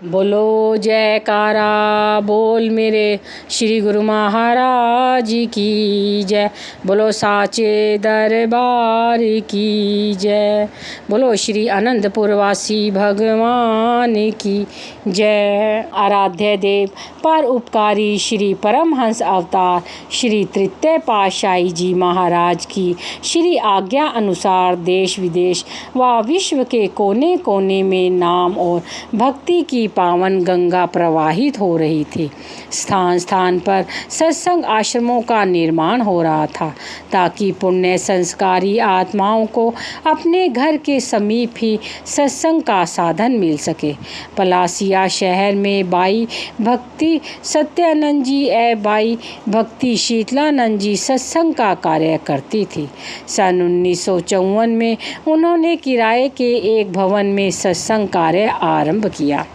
बोलो जयकारा बोल मेरे श्री गुरु महाराज की जय। बोलो साचे दरबार की जय। बोलो श्री अनंतपुर वासी भगवान की जय। आराध्य देव पर उपकारी श्री परमहंस अवतार श्री तृतीय पातशाही जी महाराज की श्री आज्ञा अनुसार देश विदेश व विश्व के कोने कोने में नाम और भक्ति की पावन गंगा प्रवाहित हो रही थी। स्थान स्थान पर सत्संग आश्रमों का निर्माण हो रहा था ताकि पुण्य संस्कारी आत्माओं को अपने घर के समीप ही सत्संग का साधन मिल सके। पलासिया शहर में बाई भक्ति सत्यानंद जी बाई भक्ति शीतलानंद जी सत्संग का कार्य करती थी। सन 1954 में उन्होंने किराए के एक भवन में सत्संग कार्य आरंभ किया।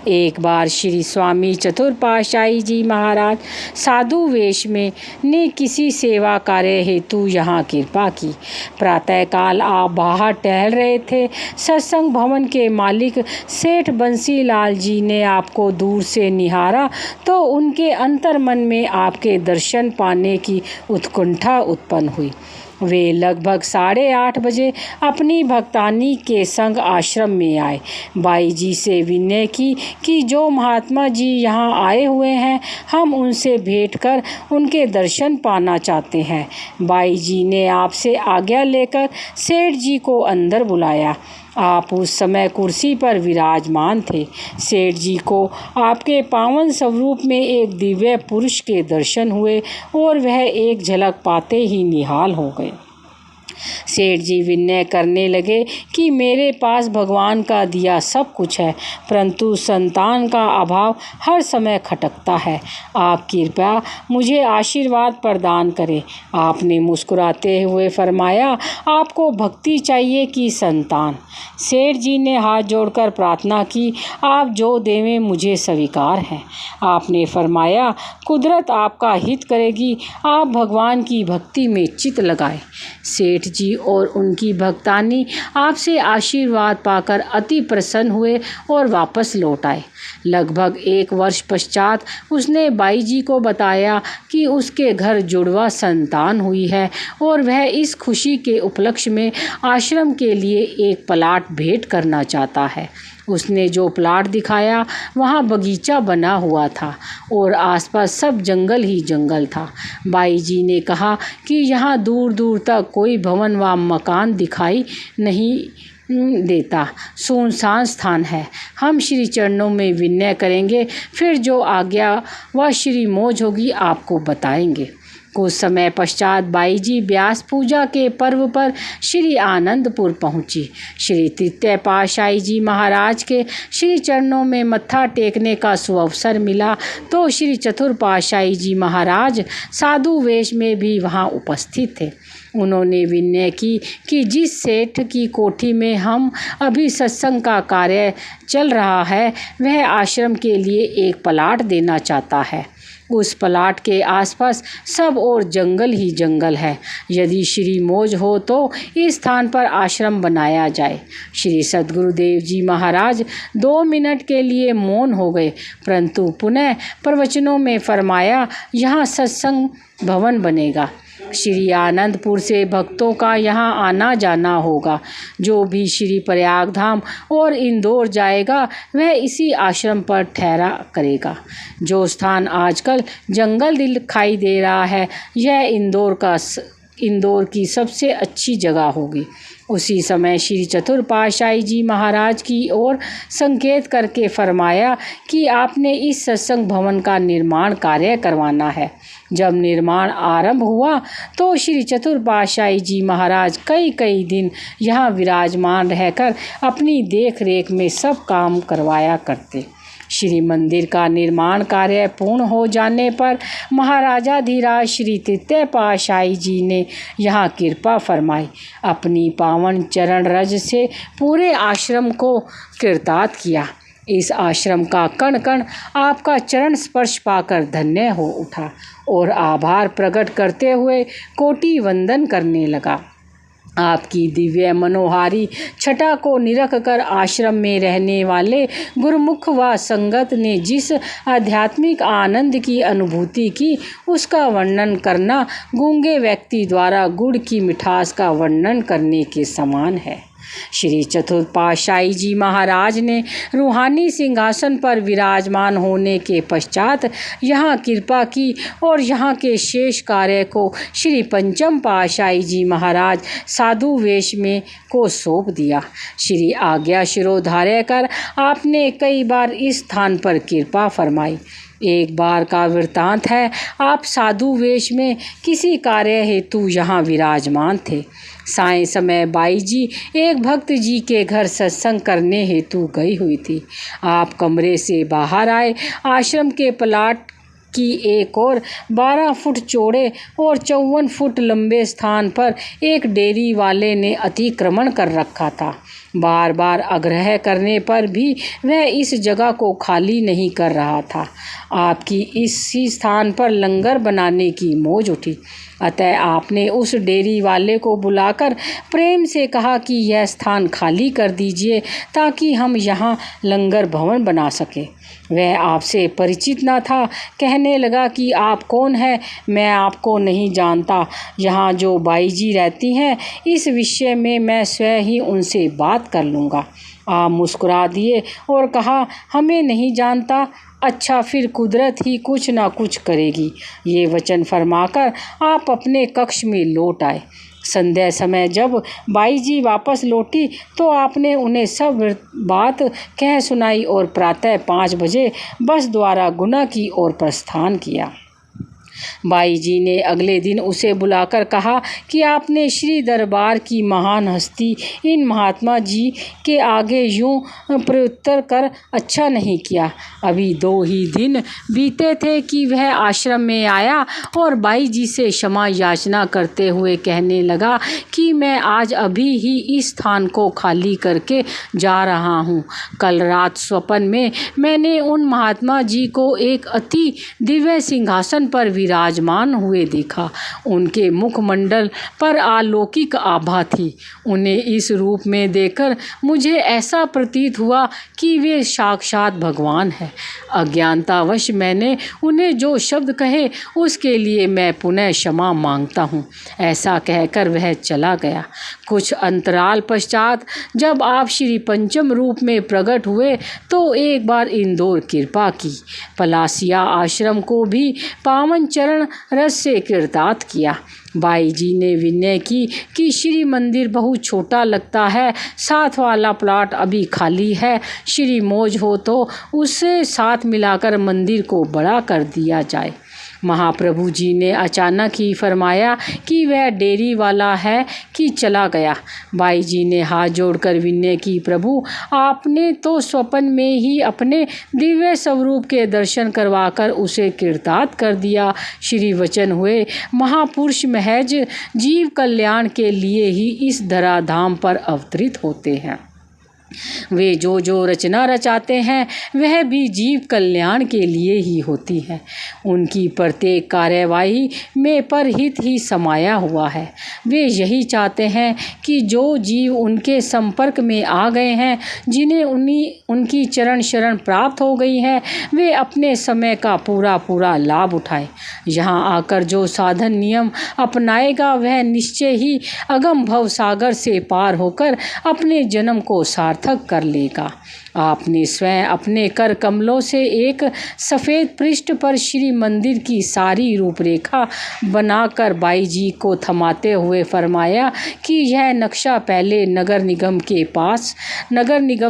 एक बार श्री स्वामी चतुर पातशाही जी महाराज साधु वेश में ने किसी सेवा कार्य हेतु यहाँ कृपा की। प्रातःकाल आप बाहर टहल रहे थे। सत्संग भवन के मालिक सेठ बंसीलाल जी ने आपको दूर से निहारा तो उनके अंतर्मन में आपके दर्शन पाने की उत्कंठा उत्पन्न हुई। वे लगभग 8:30 बजे अपनी भक्तानी के संग आश्रम में आए। बाई जी से विनय की कि जो महात्मा जी यहाँ आए हुए हैं हम उनसे भेंट कर उनके दर्शन पाना चाहते हैं। बाई जी ने आपसे आज्ञा लेकर सेठ जी को अंदर बुलाया। आप उस समय कुर्सी पर विराजमान थे। सेठ जी को आपके पावन स्वरूप में एक दिव्य पुरुष के दर्शन हुए और वह एक झलक पाते ही निहाल हो गए। सेठ जी विनय करने लगे कि मेरे पास भगवान का दिया सब कुछ है, परंतु संतान का अभाव हर समय खटकता है। आप कृपया मुझे आशीर्वाद प्रदान करें। आपने मुस्कुराते हुए फरमाया, आपको भक्ति चाहिए कि संतान? सेठ जी ने हाथ जोड़कर प्रार्थना की, आप जो देवें मुझे स्वीकार है। आपने फरमाया, कुदरत आपका हित करेगी, आप भगवान की भक्ति में चित लगाए। सेठ जी और उनकी भक्तानी आपसे आशीर्वाद पाकर अति प्रसन्न हुए और वापस लौट आए। लगभग 1 वर्ष पश्चात उसने बाई जी को बताया कि उसके घर जुड़वा संतान हुई है और वह इस खुशी के उपलक्ष्य में आश्रम के लिए एक प्लाट भेंट करना चाहता है। उसने जो प्लाट दिखाया वहाँ बगीचा बना हुआ था और आसपास सब जंगल ही जंगल था। बाई जी ने कहा कि यहाँ दूर दूर तक कोई भवन व मकान दिखाई नहीं देता, सुनसान स्थान है। हम श्री चरणों में विनय करेंगे, फिर जो आज्ञा व श्री मौज होगी आपको बताएंगे। कुछ समय पश्चात बाई जी व्यास पूजा के पर्व पर श्री आनंदपुर पहुंची। श्री तृतीय पातशाही जी महाराज के श्री चरणों में मत्था टेकने का सुअवसर मिला तो श्री चतुर पातशाही जी महाराज साधु वेश में भी वहां उपस्थित थे। उन्होंने विनय की कि जिस सेठ की कोठी में हम अभी सत्संग का कार्य चल रहा है वह आश्रम के लिए एक प्लाट देना चाहता है। उस प्लाट के आसपास सब और जंगल ही जंगल है। यदि श्री मौज हो तो इस स्थान पर आश्रम बनाया जाए। श्री सद्गुरुदेव जी महाराज 2 मिनट के लिए मौन हो गए, परंतु पुनः प्रवचनों में फरमाया, यहाँ सत्संग भवन बनेगा। श्री आनंदपुर से भक्तों का यहाँ आना जाना होगा। जो भी श्री प्रयाग धाम और इंदौर जाएगा वह इसी आश्रम पर ठहरा करेगा। जो स्थान आजकल जंगल दिखाई दे रहा है यह इंदौर की सबसे अच्छी जगह होगी। उसी समय श्री चतुर पातशाही जी महाराज की ओर संकेत करके फरमाया कि आपने इस सत्संग भवन का निर्माण कार्य करवाना है। जब निर्माण आरंभ हुआ तो श्री चतुर पातशाही जी महाराज कई दिन यहाँ विराजमान रहकर अपनी देख रेख में सब काम करवाया करते। श्री मंदिर का निर्माण कार्य पूर्ण हो जाने पर महाराजाधीराज श्री तृतीय पातशाही जी ने यहाँ कृपा फरमाई। अपनी पावन चरण रज से पूरे आश्रम को कृतार्थ किया। इस आश्रम का कण कण आपका चरण स्पर्श पाकर धन्य हो उठा और आभार प्रकट करते हुए कोटि वंदन करने लगा। आपकी दिव्य मनोहारी छटा को निरख कर आश्रम में रहने वाले गुरुमुख व संगत ने जिस आध्यात्मिक आनंद की अनुभूति की, उसका वर्णन करना गूंगे व्यक्ति द्वारा गुड़ की मिठास का वर्णन करने के समान है। श्री चतुर्थ पातशाही जी महाराज ने रूहानी सिंहासन पर विराजमान होने के पश्चात यहाँ कृपा की और यहाँ के शेष कार्य को श्री पंचम पातशाही जी महाराज साधु वेश में को सौंप दिया। श्री आज्ञा शिरोधार्य कर आपने कई बार इस स्थान पर कृपा फरमाई। एक बार का वृत्तांत है, आप साधु वेश में किसी कार्य हेतु यहाँ विराजमान थे। सायं समय बाई जी एक भक्त जी के घर सत्संग करने हेतु गई हुई थी। आप कमरे से बाहर आए। आश्रम के प्लाट की एक और 12 फुट चौड़े और 54 फुट लंबे स्थान पर एक डेयरी वाले ने अतिक्रमण कर रखा था। बार बार आग्रह करने पर भी वह इस जगह को खाली नहीं कर रहा था। आपकी इसी स्थान पर लंगर बनाने की मौज उठी। अतः आपने उस डेयरी वाले को बुलाकर प्रेम से कहा कि यह स्थान खाली कर दीजिए ताकि हम यहाँ लंगर भवन बना सकें। वह आपसे परिचित न था। कहने लगा कि आप कौन हैं, मैं आपको नहीं जानता। यहाँ जो बाई जी रहती हैं, इस विषय में मैं स्वयं ही उनसे बात कर लूँगा। आप मुस्कुरा दिए और कहा, हमें नहीं जानता? अच्छा, फिर कुदरत ही कुछ ना कुछ करेगी। ये वचन फरमाकर आप अपने कक्ष में लौट आए। संध्या समय जब बाई जी वापस लौटी तो आपने उन्हें सब बात कह सुनाई और प्रातः 5 बजे बस द्वारा गुना की ओर प्रस्थान किया। बाई जी ने अगले दिन उसे बुलाकर कहा कि आपने श्री दरबार की महान हस्ती इन महात्मा जी के आगे यूं प्रत्युत्तर कर अच्छा नहीं किया। अभी 2 ही दिन बीते थे कि वह आश्रम में आया और बाई जी से क्षमा याचना करते हुए कहने लगा कि मैं आज अभी ही इस स्थान को खाली करके जा रहा हूँ। कल रात स्वप्न में मैंने उन महात्मा जी को एक अति दिव्य सिंहासन पर विराजमान हुए देखा। उनके मुखमंडल पर अलौकिक आभा थी। उन्हें इस रूप में देखकर मुझे ऐसा प्रतीत हुआ कि वे साक्षात भगवान हैं। अज्ञानतावश मैंने उन्हें जो शब्द कहे उसके लिए मैं पुनः क्षमा मांगता हूँ। ऐसा कहकर वह चला गया। कुछ अंतराल पश्चात जब आप श्री पंचम रूप में प्रकट हुए तो एक बार इंदौर कृपा की। पलासिया आश्रम को भी पावन चरण रस से कृतार्थ किया। बाई जी ने विनय की कि श्री मंदिर बहुत छोटा लगता है, साथ वाला प्लाट अभी खाली है। श्री मौज हो तो उसे साथ मिलाकर मंदिर को बड़ा कर दिया जाए। महाप्रभु जी ने अचानक ही फरमाया कि वह डेयरी वाला है कि चला गया। बाई जी ने हाथ जोड़कर विनय की, प्रभु आपने तो स्वप्न में ही अपने दिव्य स्वरूप के दर्शन करवाकर उसे कृतार्थ कर दिया। श्री वचन हुए महापुरुष महज जीव कल्याण के लिए ही इस धराधाम पर अवतरित होते हैं। वे जो रचना रचाते हैं वह भी जीव कल्याण के लिए ही होती है। उनकी प्रत्येक कार्यवाही में परहित ही समाया हुआ है। वे यही चाहते हैं कि जो जीव उनके संपर्क में आ गए हैं, जिन्हें उनकी चरण शरण प्राप्त हो गई है, वे अपने समय का पूरा लाभ उठाएं। यहाँ आकर जो साधन नियम अपनाएगा वह निश्चय ही अगम भव सागर से पार होकर अपने जन्म को सार्थक कर लेगा। आपने स्वयं अपने कर कमलों से एक सफ़ेद पृष्ठ पर श्री मंदिर की सारी रूपरेखा बनाकर बाई जी को थमाते हुए फरमाया कि यह नक्शा पहले नगर निगम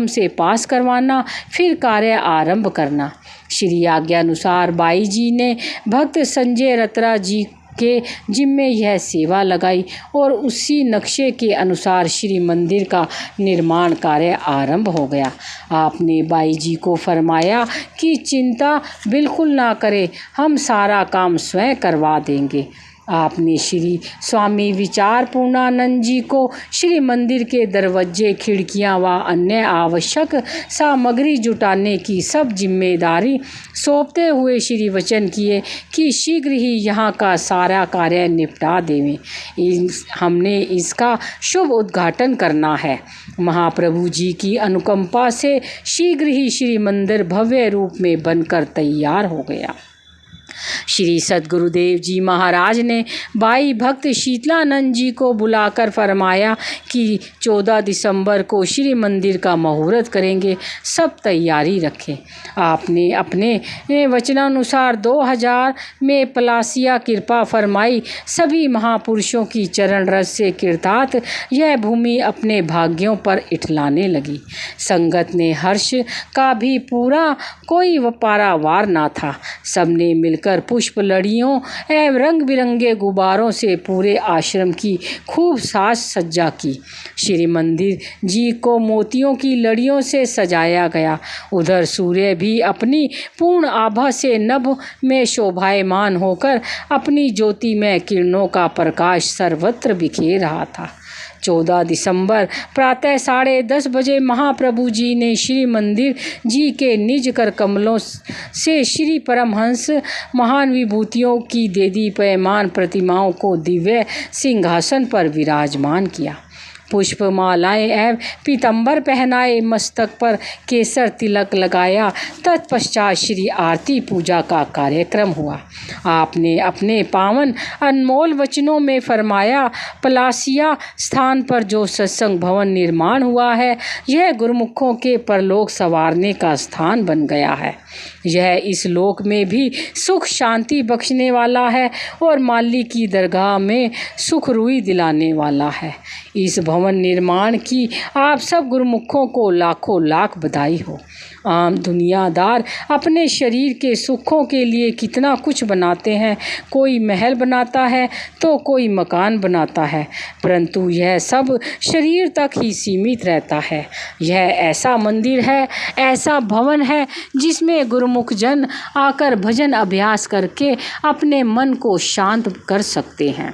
से पास करवाना, फिर कार्य आरंभ करना। श्री आज्ञानुसार बाई जी ने भक्त संजय रत्रा जी के जिम्मे यह सेवा लगाई और उसी नक्शे के अनुसार श्री मंदिर का निर्माण कार्य आरंभ हो गया। आपने बाई जी को फरमाया कि चिंता बिल्कुल ना करें, हम सारा काम स्वयं करवा देंगे। आपने श्री स्वामी विचार पूर्णानंद जी को श्री मंदिर के दरवाजे, खिड़कियां व अन्य आवश्यक सामग्री जुटाने की सब जिम्मेदारी सौंपते हुए श्री वचन किए कि शीघ्र ही यहाँ का सारा कार्य निपटा देवें। हमने इसका शुभ उद्घाटन करना है। महाप्रभु जी की अनुकंपा से शीघ्र ही श्री मंदिर भव्य रूप में बनकर तैयार हो गया। श्री सद्गुरुदेव जी महाराज ने बाई भक्त शीतलानंद जी को बुलाकर फरमाया कि 14 दिसंबर को श्री मंदिर का मुहूर्त करेंगे, सब तैयारी रखें। आपने अपने वचनानुसार 2000 में पलासिया कृपा फरमाई। सभी महापुरुषों की चरण रस से कृतार्थ यह भूमि अपने भाग्यों पर इठलाने लगी। संगत ने हर्ष का भी पूरा कोई पारावार ना था। सबने मिलकर पुष्प लड़ियों एवं रंग बिरंगे गुब्बारों से पूरे आश्रम की खूब साज सज्जा की। श्री मंदिर जी को मोतियों की लड़ियों से सजाया गया। उधर सूर्य भी अपनी पूर्ण आभा से नभ में शोभायमान होकर अपनी ज्योतिमय किरणों का प्रकाश सर्वत्र बिखेर रहा था। 14 दिसंबर प्रातः 10:30 बजे महाप्रभु जी ने श्री मंदिर जी के निज कर कमलों से श्री परमहंस महान विभूतियों की देदीप्यमान प्रतिमाओं को दिव्य सिंहासन पर विराजमान किया। पुष्पमालाएं एवं पीतंबर पहनाए, मस्तक पर केसर तिलक लगाया। तत्पश्चात श्री आरती पूजा का कार्यक्रम हुआ। आपने अपने पावन अनमोल वचनों में फरमाया, पलासिया स्थान पर जो सत्संग भवन निर्माण हुआ है, यह गुरुमुखों के परलोक संवारने का स्थान बन गया है। यह इस लोक में भी सुख शांति बख्शने वाला है और माली की दरगाह में सुख रुई दिलाने वाला है। इस भवन निर्माण की आप सब गुरुमुखों को लाखों लाख बधाई हो। आम दुनियादार अपने शरीर के सुखों के लिए कितना कुछ बनाते हैं। कोई महल बनाता है तो कोई मकान बनाता है, परंतु यह सब शरीर तक ही सीमित रहता है। यह ऐसा मंदिर है, ऐसा भवन है जिसमें गुरुमुख जन आकर भजन अभ्यास करके अपने मन को शांत कर सकते हैं।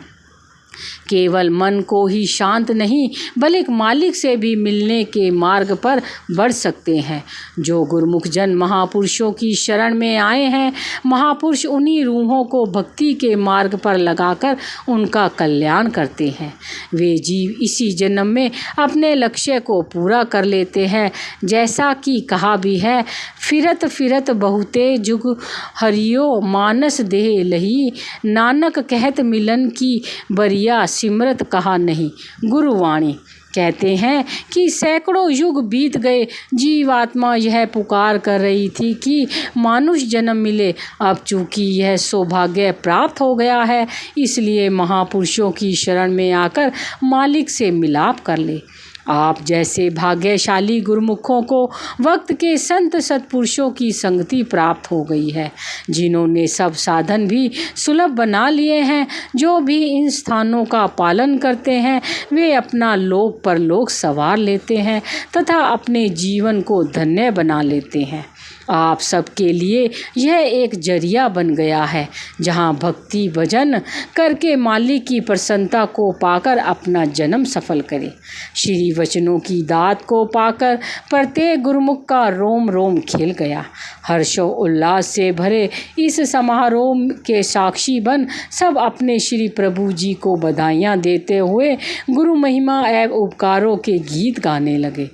केवल मन को ही शांत नहीं, बल्कि मालिक से भी मिलने के मार्ग पर बढ़ सकते हैं। जो गुरुमुख जन महापुरुषों की शरण में आए हैं, महापुरुष उन्हीं रूहों को भक्ति के मार्ग पर लगाकर उनका कल्याण करते हैं। वे जीव इसी जन्म में अपने लक्ष्य को पूरा कर लेते हैं। जैसा कि कहा भी है, फिरत फिरत बहुते जुग हरियो मानस देह लही, नानक कहत मिलन की बरिया सिमरत कहा नहीं। गुरुवाणी कहते हैं कि सैकड़ों युग बीत गए, जीवात्मा यह पुकार कर रही थी कि मानुष जन्म मिले। अब चूंकि यह सौभाग्य प्राप्त हो गया है, इसलिए महापुरुषों की शरण में आकर मालिक से मिलाप कर ले। आप जैसे भाग्यशाली गुरुमुखों को वक्त के संत सत्पुरुषों की संगति प्राप्त हो गई है, जिन्होंने सब साधन भी सुलभ बना लिए हैं। जो भी इन स्थानों का पालन करते हैं, वे अपना लोक परलोक संवार लेते हैं तथा अपने जीवन को धन्य बना लेते हैं। आप सबके लिए यह एक जरिया बन गया है, जहां भक्ति भजन करके मालिक की प्रसन्नता को पाकर अपना जन्म सफल करे। श्री वचनों की दात को पाकर प्रत्येक गुरुमुख का रोम रोम खिल गया। हर्षो उल्लास से भरे इस समारोह के साक्षी बन सब अपने श्री प्रभु जी को बधाइयाँ देते हुए गुरु महिमा एवं उपकारों के गीत गाने लगे।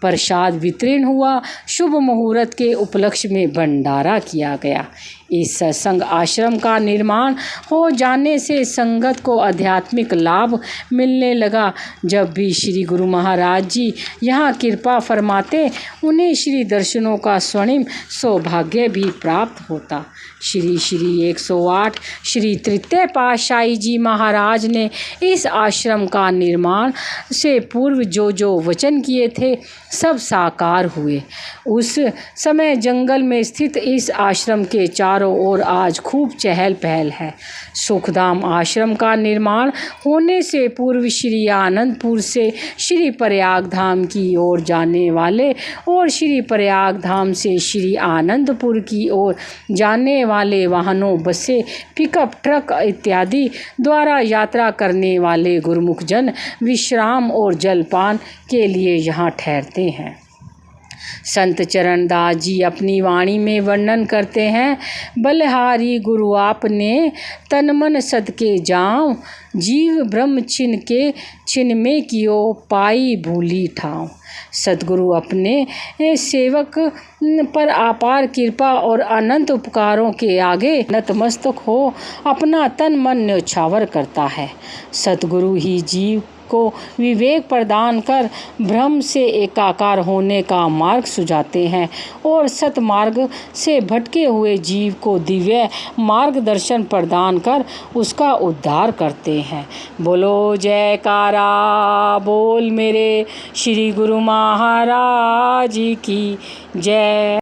प्रसाद वितरण हुआ। शुभ मुहूर्त के उपलक्ष्य में भंडारा किया गया। इस सत्संग आश्रम का निर्माण हो जाने से संगत को आध्यात्मिक लाभ मिलने लगा। जब भी श्री गुरु महाराज जी यहाँ कृपा फरमाते, उन्हें श्री दर्शनों का स्वर्णिम सौभाग्य भी प्राप्त होता। श्री 108 श्री तृतीय पातशाही जी महाराज ने इस आश्रम का निर्माण से पूर्व जो जो वचन किए थे, सब साकार हुए। उस समय जंगल में स्थित इस आश्रम के चारों ओर आज खूब चहल पहल है। सुखधाम आश्रम का निर्माण होने से पूर्व श्री आनंदपुर से श्री प्रयाग धाम की ओर जाने वाले और श्री प्रयाग धाम से श्री आनंदपुर की ओर जाने वाले वाहनों, बसें, पिकअप ट्रक इत्यादि द्वारा यात्रा करने वाले गुरुमुख जन विश्राम और जलपान के लिए यहाँ ठहरते हैं। संत चरणदास जी अपनी वाणी में वर्णन करते हैं, बलिहारी गुरु आपने तन मन सदके जाऊं, जीव ब्रह्म छिन में कियो पाई भूली ठाऊं। सतगुरु अपने सेवक पर अपार कृपा और अनंत उपकारों के आगे नतमस्तक हो अपना तन मन न्यौछावर करता है। सतगुरु ही जीव को विवेक प्रदान कर भ्रम से एकाकार होने का मार्ग सुझाते हैं और सतमार्ग से भटके हुए जीव को दिव्य मार्गदर्शन प्रदान कर उसका उद्धार करते हैं। बोलो जयकारा बोल मेरे श्री गुरु महाराज की जय।